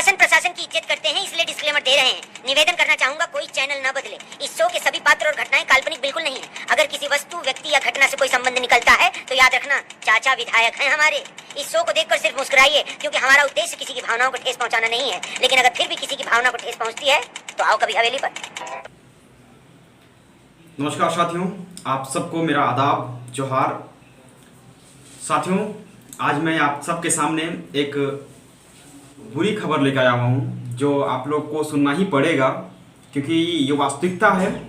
शासन प्रशासन की इज्जत करते हैं, इसलिए डिस्क्लेमर दे रहे हैं। निवेदन करना चाहूंगा कोई चैनल न बदले। इस शो के सभी पात्र और घटनाएं काल्पनिक बिल्कुल नहीं है। अगर किसी वस्तु, व्यक्ति या घटना से कोई संबंध निकलता है तो याद रखना चाचा विधायक हैं हमारे। इस शो को देखकर सिर्फ मुस्कुराइए, क्योंकि हमारा उद्देश्य किसी की भावनाओं को ठेस पहुंचाना नहीं है। लेकिन अगर फिर भी किसी की भावना को ठेस पहुंचती है तो आओ कभी हवेली पर। नमस्कार साथियों, आप सबको मेरा आदाब, जोहार। साथियों, आज मैं आप सबके सामने एक बुरी खबर लेकर आया हुआ हूँ जो आप लोग को सुनना ही पड़ेगा, क्योंकि ये वास्तविकता है।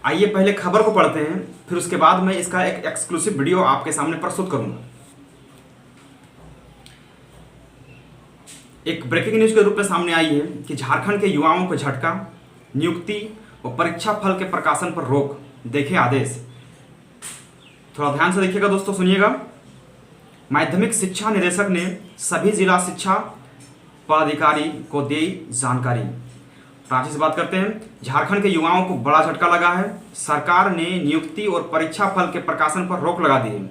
आइए पहले खबर को पढ़ते हैं, फिर उसके बाद मैं इसका एक एक्सक्लूसिव वीडियो आपके सामने प्रस्तुत करूँगा। एक ब्रेकिंग न्यूज़ के रूप में सामने आई है कि झारखंड के युवाओं को झटका, नियुक्ति और परीक्षा फल के प्रकाशन पर रोक, देखे आदेश। थोड़ा ध्यान से देखिएगा दोस्तों, सुनिएगा। माध्यमिक शिक्षा निदेशक ने सभी जिला शिक्षा पदाधिकारी को दी जानकारी। रांची से बात करते हैं। झारखंड के युवाओं को बड़ा झटका लगा है। सरकार ने नियुक्ति और परीक्षा फल के प्रकाशन पर रोक लगा दी है।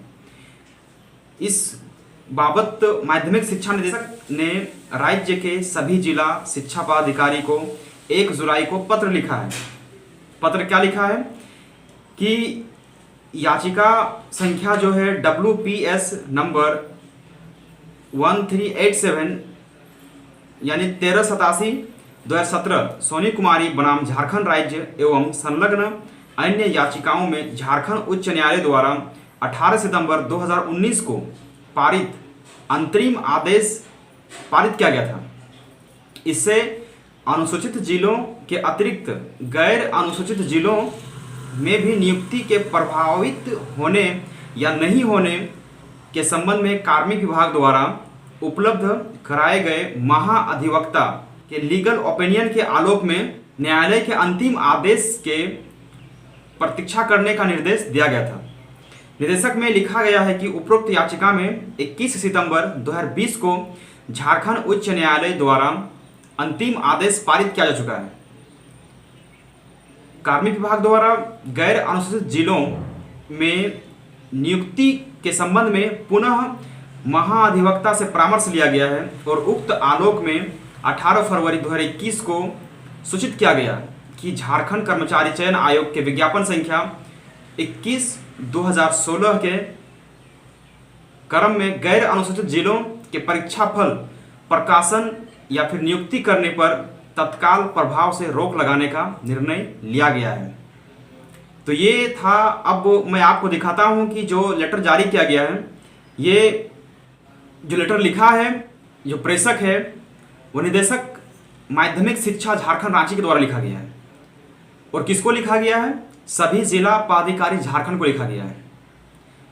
इस बाबत माध्यमिक शिक्षा निदेशक ने राज्य के सभी जिला शिक्षा पदाधिकारी को 1 जुलाई को पत्र लिखा है। पत्र क्या लिखा है कि याचिका संख्या जो है WPS नंबर 1387 यानी 1387/2017 सोनी कुमारी बनाम झारखंड राज्य एवं संलग्न अन्य याचिकाओं में झारखंड उच्च न्यायालय द्वारा 18 सितंबर 2019 को पारित अंतरिम आदेश पारित किया गया था। इससे अनुसूचित जिलों के अतिरिक्त गैर अनुसूचित जिलों में भी नियुक्ति के प्रभावित होने या नहीं होने के संबंध में कार्मिक विभाग द्वारा उपलब्ध कराए गए महाअधिवक्ता के लीगल ओपिनियन के आलोक में न्यायालय के अंतिम आदेश के प्रतीक्षा करने का निर्देश दिया गया था। निदेशक में लिखा गया है कि उपरोक्त याचिका में 21 सितंबर 2020 को झारखंड उच्च न्यायालय द्वारा अंतिम आदेश पारित किया जा चुका है। कार्मिक विभाग द्वारा गैर अनुसूचित जिलों में नियुक्ति के संबंध में पुनः महाअधिवक्ता से परामर्श लिया गया है और उक्त आलोक में 18 फरवरी 2021 को सूचित किया गया कि झारखंड कर्मचारी चयन आयोग के विज्ञापन संख्या 21/2016 के क्रम में गैर अनुसूचित जिलों के परीक्षा फल प्रकाशन या फिर नियुक्ति करने पर तत्काल प्रभाव से रोक लगाने का निर्णय लिया गया है। तो ये था। अब मैं आपको दिखाता हूं कि जो लेटर जारी किया गया है, ये जो लेटर लिखा है, जो प्रेषक है वो निदेशक माध्यमिक शिक्षा झारखंड रांची के द्वारा लिखा गया है। और किसको लिखा गया है? सभी जिला पदाधिकारी झारखंड को लिखा गया है।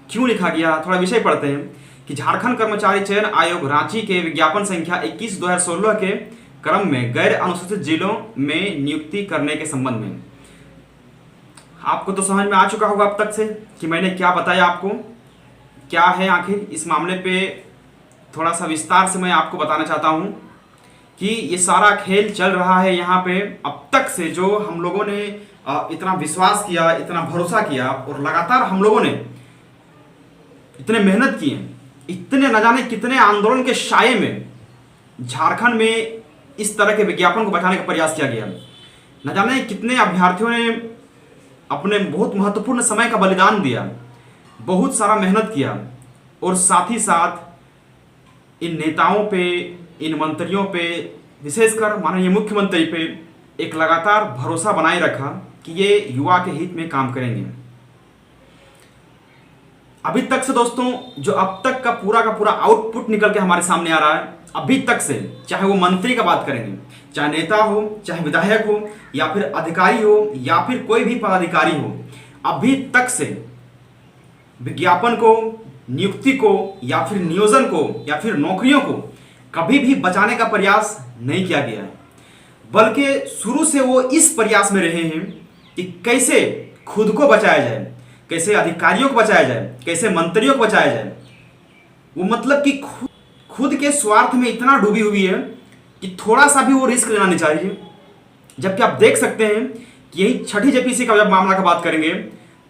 क्यों लिखा गया? थोड़ा विषय पढ़ते हैं कि झारखंड कर्मचारी चयन आयोग रांची के विज्ञापन संख्या 21/2016 के क्रम में गैर अनुसूचित जिलों में नियुक्ति करने के संबंध में। आपको तो समझ में आ चुका होगा अब तक से कि मैंने क्या बताया आपको, क्या है आखिर इस मामले पे। थोड़ा सा विस्तार से मैं आपको बताना चाहता हूं कि ये सारा खेल चल रहा है यहाँ पे अब तक से। जो हम लोगों ने इतना विश्वास किया, इतना भरोसा किया और लगातार हम लोगों ने इतने मेहनत किए, इतने न जाने कितने आंदोलन के साये में झारखंड में इस तरह के विज्ञापन को बैठाने का प्रयास किया गया। न जाने कितने अभ्यर्थियों ने अपने बहुत महत्वपूर्ण समय का बलिदान दिया, बहुत सारा मेहनत किया और साथ ही साथ इन नेताओं पे, इन मंत्रियों पे, विशेषकर माननीय मुख्यमंत्री पे एक लगातार भरोसा बनाए रखा कि ये युवा के हित में काम करेंगे। अभी तक से दोस्तों, जो अब तक का पूरा आउटपुट निकल के हमारे सामने आ रहा है, अभी तक से, चाहे वो मंत्री का बात करेंगे, चाहे नेता हो, चाहे विधायक हो, या फिर अधिकारी हो, या फिर कोई भी पदाधिकारी हो, अभी तक से विज्ञापन को, नियुक्ति को, या फिर नियोजन को, या फिर नौकरियों को कभी भी बचाने का प्रयास नहीं किया गया है। बल्कि शुरू से वो इस प्रयास में रहे हैं कि कैसे खुद को बचाया जाए, कैसे अधिकारियों को बचाया जाए, कैसे मंत्रियों को बचाया जाए। वो मतलब कि खुद के स्वार्थ में इतना डूबी हुई है कि थोड़ा सा भी वो रिस्क लेना नहीं चाहिए। जबकि आप देख सकते हैं कि यही छठी जेपीसी का जब मामला का बात करेंगे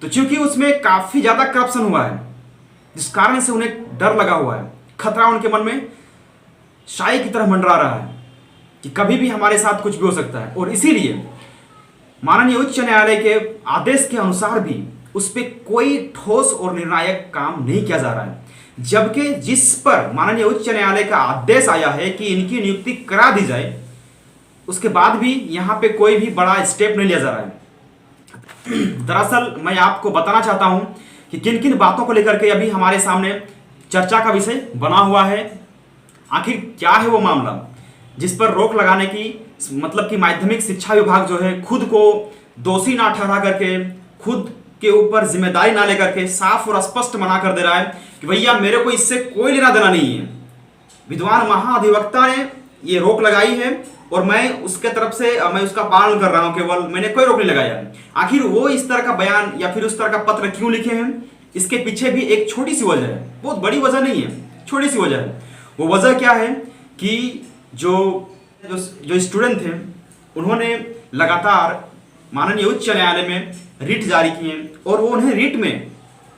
तो चूंकि उसमें काफी ज्यादा करप्शन हुआ है, जिस कारण से उन्हें डर लगा हुआ है, खतरा उनके मन में शाही की तरह मंडरा रहा है कि कभी भी हमारे साथ कुछ भी हो सकता है, और इसीलिए माननीय उच्च न्यायालय के आदेश के अनुसार भी उस पर कोई ठोस और निर्णायक काम नहीं किया जा रहा है। जबकि जिस पर माननीय उच्च न्यायालय का आदेश आया है कि इनकी नियुक्ति करा दी जाए, उसके बाद भी यहाँ पे कोई भी बड़ा स्टेप नहीं लिया जा रहा है। दरअसल मैं आपको बताना चाहता हूँ कि किन किन बातों को लेकर के अभी हमारे सामने चर्चा का विषय बना हुआ है। आखिर क्या है वो मामला जिस पर रोक लगाने की, मतलब कि माध्यमिक शिक्षा विभाग जो है खुद को दोषी ना ठहरा करके, खुद के ऊपर जिम्मेदारी ना लेकर के साफ और स्पष्ट मना कर दे रहा है कि भैया मेरे को इससे कोई लेना देना नहीं है। विद्वान महाधिवक्ता ने ये रोक लगाई है और मैं उसके तरफ से मैं उसका पालन कर रहा हूं, केवल मैंने कोई रोक नहीं लगाया। आखिर वो इस तरह का बयान या फिर उस तरह का पत्र क्यों लिखे हैं, इसके पीछे भी एक छोटी सी वजह है, बहुत बड़ी वजह नहीं है, छोटी सी वजह है। वो वजह क्या है कि जो स्टूडेंट थे उन्होंने लगातार माननीय उच्च न्यायालय में रिट जारी किए और वो उन्हें रिट में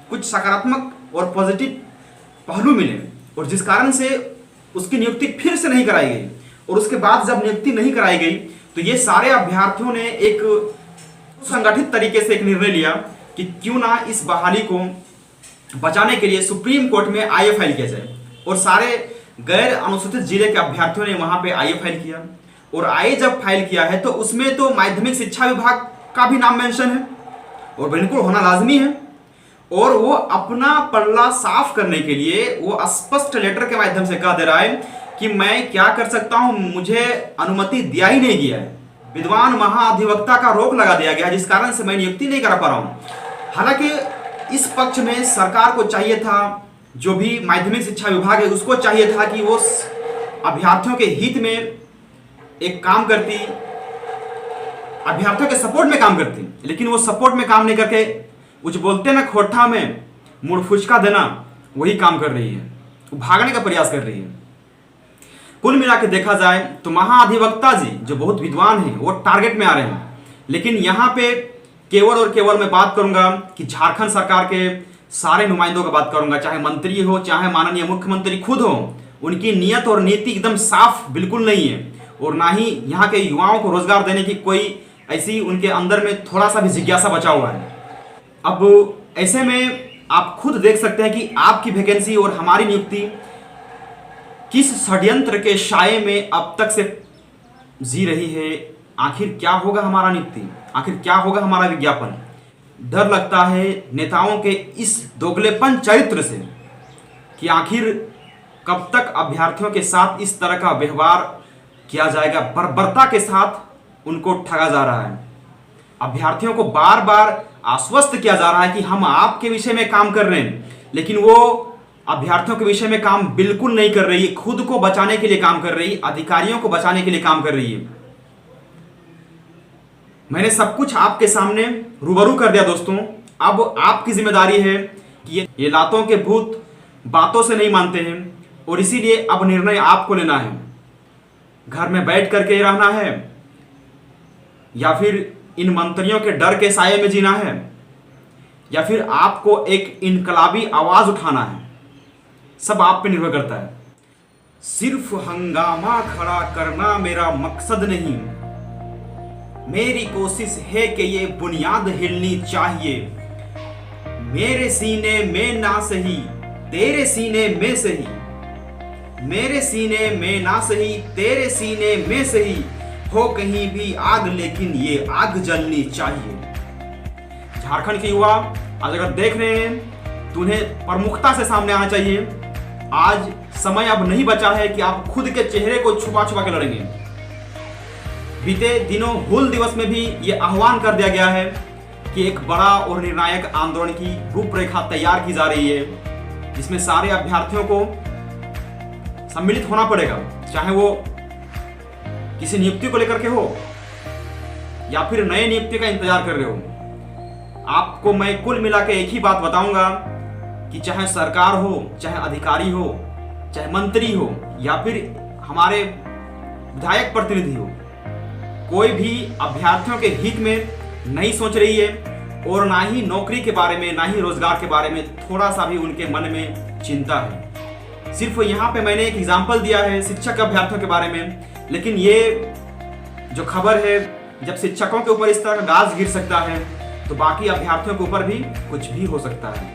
कुछ सकारात्मक और पॉजिटिव पहलू मिले, और जिस कारण से उसकी नियुक्ति फिर से नहीं कराई गई। और उसके बाद जब नियुक्ति नहीं कराई गई तो ये सारे अभ्यर्थियों ने एक संगठित तरीके से एक निर्णय लिया कि क्यों ना इस बहाली को बचाने के लिए सुप्रीम कोर्ट में आईए फाइल किया जाए। और सारे गैर अनुसूचित जिले के अभ्यर्थियों ने वहां पे आईए फाइल किया, और आईए जब फाइल किया है तो उसमें तो माध्यमिक शिक्षा विभाग का भी नाम मेंशन है और बिल्कुल होना लाजमी है। और वो अपना पल्ला साफ करने के लिए वो स्पष्ट लेटर के माध्यम से कह दे रहा है कि मैं क्या कर सकता हूं, मुझे अनुमति दिया ही नहीं गया है, विद्वान महाधिवक्ता का रोक लगा दिया गया जिस कारण से मैं नियुक्ति नहीं करा पा रहा हूं। हालांकि इस पक्ष में सरकार को चाहिए था, जो भी माध्यमिक शिक्षा विभाग है उसको चाहिए था कि वो अभ्यर्थियों के हित में एक काम करती, अभ्यर्थियों के सपोर्ट में काम करती, लेकिन वो सपोर्ट में काम नहीं करके कुछ बोलते ना खोटा में मुड़ फुचका देना, वही काम कर रही है, वो भागने का प्रयास कर रही है। कुल मिला के देखा जाए तो महाधिवक्ता जी जो बहुत विद्वान हैं वो टारगेट में आ रहे हैं। लेकिन यहाँ पे केवल और केवल मैं बात करूंगा कि झारखंड सरकार के सारे नुमाइंदों का बात करूंगा, चाहे मंत्री हो चाहे माननीय मुख्यमंत्री खुद हो, उनकी नीयत और नीति एकदम साफ बिल्कुल नहीं है, और ना ही यहाँ के युवाओं को रोजगार देने की कोई ऐसी उनके अंदर में थोड़ा सा भी जिज्ञासा बचा हुआ है। अब ऐसे में आप खुद देख सकते हैं कि आपकी वैकेंसी और हमारी नियुक्ति किस षड्यंत्र के साये में अब तक से जी रही है। आखिर क्या होगा हमारा नियुक्ति, आखिर क्या होगा हमारा विज्ञापन। डर लगता है नेताओं के इस दोगलेपन चरित्र से कि आखिर कब तक अभ्यर्थियों के साथ इस तरह का व्यवहार किया जाएगा, बर्बरता के साथ उनको ठगा जा रहा है। अभ्यर्थियों को बार बार आश्वस्त किया जा रहा है कि हम आपके विषय में काम कर रहे हैं, लेकिन वो अभ्यर्थियों के विषय में काम बिल्कुल नहीं कर रही है, खुद को बचाने के लिए काम कर रही है, अधिकारियों को बचाने के लिए काम कर रही है। मैंने सब कुछ आपके सामने रूबरू कर दिया दोस्तों। अब आपकी जिम्मेदारी है कि ये लातों के भूत बातों से नहीं मानते हैं, और इसीलिए अब निर्णय आपको लेना है। घर में बैठ करके रहना है या फिर इन मंत्रियों के डर के साये में जीना है, या फिर आपको एक इनकलाबी आवाज उठाना है, सब आप पे निर्भर करता है। सिर्फ हंगामा खड़ा करना मेरा मकसद नहीं, मेरी कोशिश है कि ये बुनियाद हिलनी चाहिए। मेरे सीने में ना सही तेरे सीने में सही, मेरे सीने में ना सही तेरे सीने में सही, हो कहीं भी आग लेकिन ये आग जलनी चाहिए। झारखंड के युवा आज अगर देख रहे हैं तो उन्हें प्रमुखता से सामने आना चाहिए। आज समय अब नहीं बचा है कि आप खुद के चेहरे को छुपा छुपा के लड़ेंगे। बीते दिनों हूल दिवस में भी ये आह्वान कर दिया गया है कि एक बड़ा और निर्णायक आंदोलन की रूपरेखा तैयार की जा रही है, जिसमें सारे अभ्यर्थियों को सम्मिलित होना पड़ेगा, चाहे वो किसी नियुक्ति को लेकर के हो या फिर नए नियुक्ति का इंतजार कर रहे हो। आपको मैं कुल मिला के एक ही बात बताऊंगा कि चाहे सरकार हो, चाहे अधिकारी हो, चाहे मंत्री हो, या फिर हमारे विधायक प्रतिनिधि हो, कोई भी अभ्यर्थियों के हित में नहीं सोच रही है, और ना ही नौकरी के बारे में, ना ही रोजगार के बारे में थोड़ा सा भी उनके मन में चिंता है। सिर्फ यहाँ पे मैंने एक एग्जाम्पल दिया है शिक्षक अभ्यर्थियों के बारे में, लेकिन ये जो खबर है, जब शिक्षकों के ऊपर इस तरह का गाज गिर सकता है तो बाकी अभ्यर्थियों के ऊपर भी कुछ भी हो सकता है।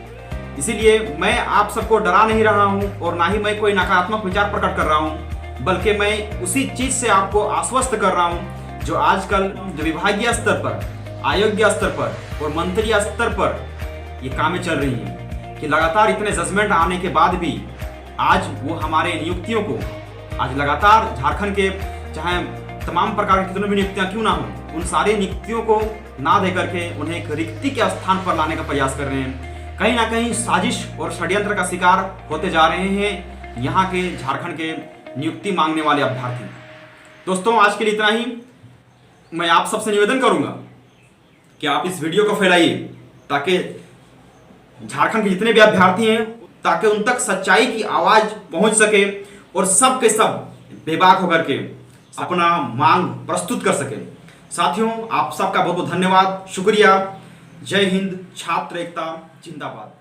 इसीलिए मैं आप सबको डरा नहीं रहा हूं और ना ही मैं कोई नकारात्मक विचार प्रकट कर रहा हूं, बल्कि मैं उसी चीज से आपको आश्वस्त कर रहा हूं जो आजकल जो विभागीय स्तर पर, आयोग्य स्तर पर और मंत्रीय स्तर पर ये कामें चल रही हैं कि लगातार इतने जजमेंट आने के बाद भी आज वो हमारे नियुक्तियों को, आज लगातार झारखंड के चाहे तमाम प्रकार की कितनी भी नियुक्तियां क्यों ना हो, उन सारी नियुक्तियों को ना दे करके उन्हें एक रिक्ति के स्थान पर लाने का प्रयास कर रहे हैं। कहीं ना कहीं साजिश और षड्यंत्र का शिकार होते जा रहे हैं यहाँ के झारखंड के नियुक्ति मांगने वाले अभ्यर्थी। दोस्तों, आज के लिए इतना ही। मैं आप सबसे निवेदन करूंगा कि आप इस वीडियो को फैलाइए ताकि झारखंड के जितने भी अभ्यर्थी हैं, ताकि उन तक सच्चाई की आवाज पहुंच सके और सब के सब बेबाक होकर के अपना मांग प्रस्तुत कर सके। साथियों, आप सबका बहुत बहुत धन्यवाद, शुक्रिया। जय हिंद, छात्र एकता जिंदाबाद।